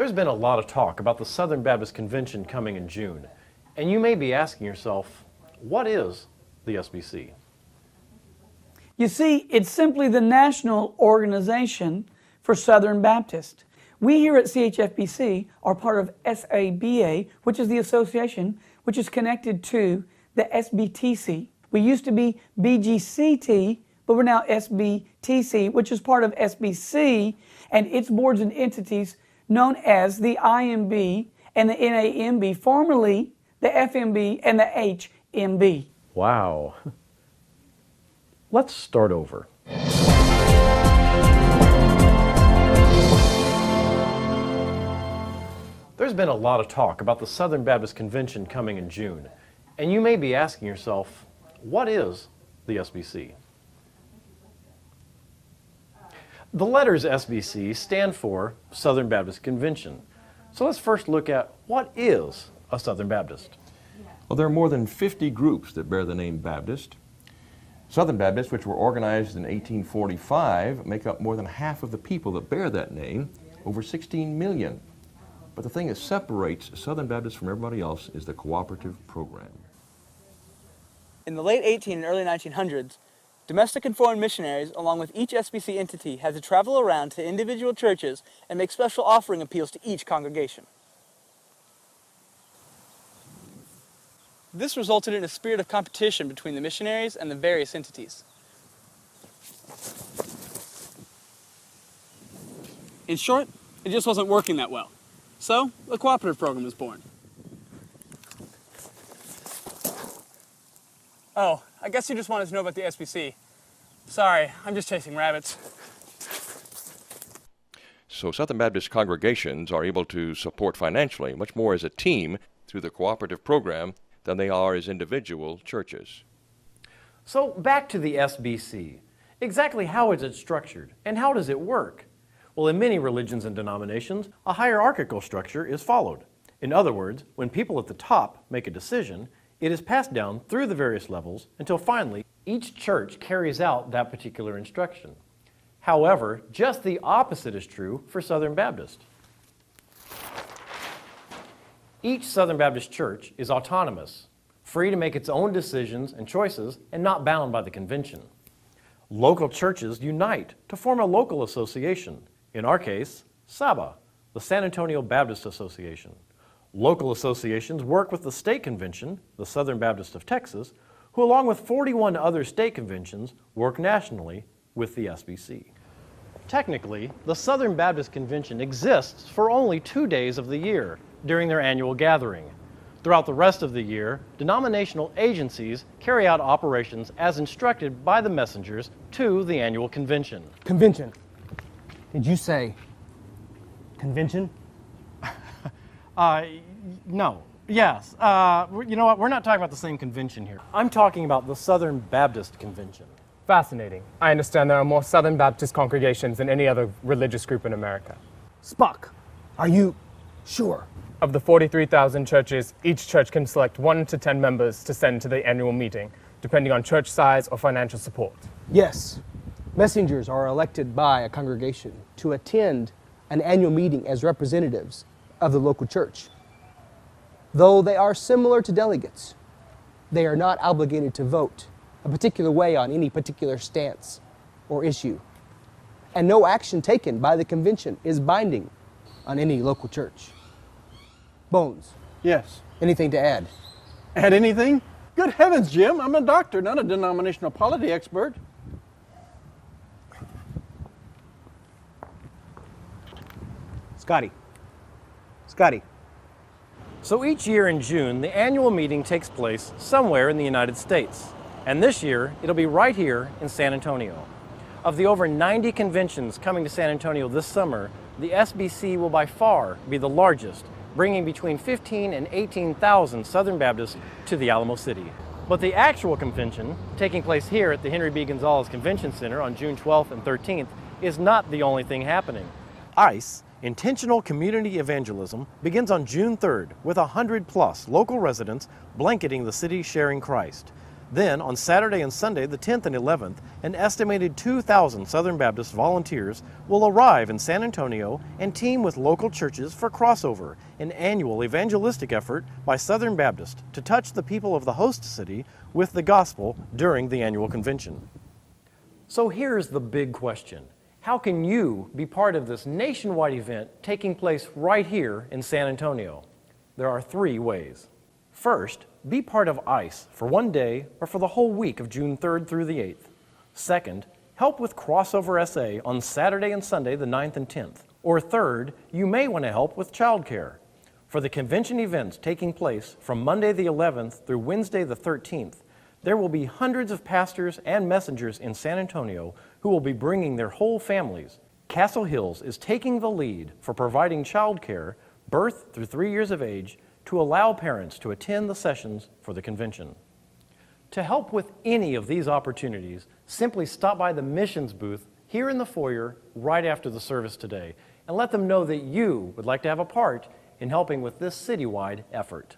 There's been a lot of talk about the Southern Baptist Convention coming in June, and you may be asking yourself, what is the SBC? You see, it's simply the national organization for Southern Baptist. We here at CHFBC are part of SABA, which is the association which is connected to the SBTC. We used to be BGCT, but we're now SBTC, which is part of SBC and its boards and entities known as the IMB and the NAMB, formerly the FMB and the HMB. Wow. Let's start over. There's been a lot of talk about the Southern Baptist Convention coming in June, and you may be asking yourself, what is the SBC? The letters SBC stand for Southern Baptist Convention. So let's first look at what is a Southern Baptist. Well, there are more than 50 groups that bear the name Baptist. Southern Baptists, which were organized in 1845, make up more than half of the people that bear that name, over 16 million. But the thing that separates Southern Baptists from everybody else is the cooperative program. In the late 1800s and early 1900s, domestic and foreign missionaries, along with each SBC entity, had to travel around to individual churches and make special offering appeals to each congregation. This resulted in a spirit of competition between the missionaries and the various entities. In short, it just wasn't working that well. So, the cooperative program was born. Oh, I guess you just wanted to know about the SBC. Sorry, I'm just chasing rabbits. So Southern Baptist congregations are able to support financially much more as a team through the cooperative program than they are as individual churches. So back to the SBC. Exactly how is it structured and how does it work? Well, in many religions and denominations, a hierarchical structure is followed. In other words, when people at the top make a decision, it is passed down through the various levels until finally each church carries out that particular instruction. However, just the opposite is true for Southern Baptist. Each Southern Baptist church is autonomous, free to make its own decisions and choices and not bound by the convention. Local churches unite to form a local association, in our case, SABA, the San Antonio Baptist Association. Local associations work with the state convention, the Southern Baptist of Texas, who along with 41 other state conventions work nationally with the SBC. Technically, the Southern Baptist Convention exists for only 2 days of the year during their annual gathering. Throughout the rest of the year, denominational agencies carry out operations as instructed by the messengers to the annual convention. Convention. Did you say convention? No. Yes. You know what? We're not talking about the same convention here. I'm talking about the Southern Baptist Convention. Fascinating. I understand there are more Southern Baptist congregations than any other religious group in America. Spock, are you sure? Of the 43,000 churches, each church can select 1 to 10 members to send to the annual meeting, depending on church size or financial support. Yes. Messengers are elected by a congregation to attend an annual meeting as representatives of the local church. Though they are similar to delegates, they are not obligated to vote a particular way on any particular stance or issue. And no action taken by the convention is binding on any local church. Bones, Yes. anything to add? Add anything? Good heavens, Jim. I'm a doctor, not a denominational polity expert. Scotty. So each year in June, the annual meeting takes place somewhere in the United States. And this year, it'll be right here in San Antonio. Of the over 90 conventions coming to San Antonio this summer, the SBC will by far be the largest, bringing between 15 and 18,000 Southern Baptists to the Alamo City. But the actual convention, taking place here at the Henry B. Gonzalez Convention Center on June 12th and 13th, is not the only thing happening. ICE, Intentional Community Evangelism, begins on June 3rd with 100+ local residents blanketing the city sharing Christ. Then, on Saturday and Sunday, the 10th and 11th, an estimated 2,000 Southern Baptist volunteers will arrive in San Antonio and team with local churches for Crossover, an annual evangelistic effort by Southern Baptist to touch the people of the host city with the gospel during the annual convention. So here's the big question. How can you be part of this nationwide event taking place right here in San Antonio? There are 3 ways. First, be part of ICE for one day or for the whole week of June 3rd through the 8th. Second, help with Crossover SA on Saturday and Sunday the 9th and 10th. Or third, you may want to help with childcare. For the convention events taking place from Monday the 11th through Wednesday the 13th, there will be hundreds of pastors and messengers in San Antonio who will be bringing their whole families. Castle Hills is taking the lead for providing childcare, birth through 3 years of age, to allow parents to attend the sessions for the convention. To help with any of these opportunities, simply stop by the missions booth here in the foyer right after the service today and let them know that you would like to have a part in helping with this citywide effort.